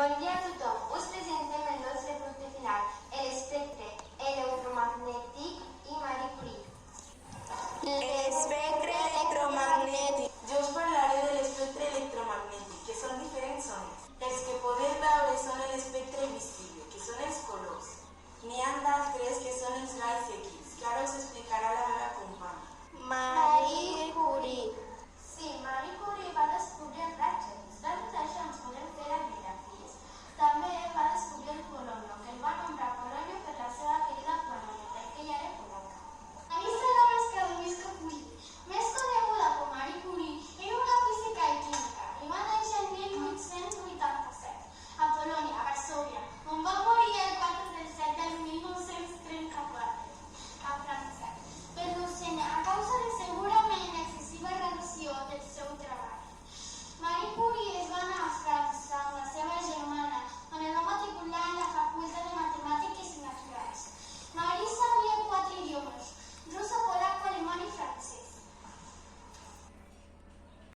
Bon dia a tothom. Us presentem el nostre producte final, l'espectre electromagnètic i Marie Curie. L'espectre electromagnètic. Jo us parlaré de l'espectre electromagnètic, que són diferents ones. Els que podem veure són l'espectre visible, que són els colors. N'hi ha d'altres que són els raigs X, que ara us explicarà la meva companya. Marie Curie. Sí, Marie Curie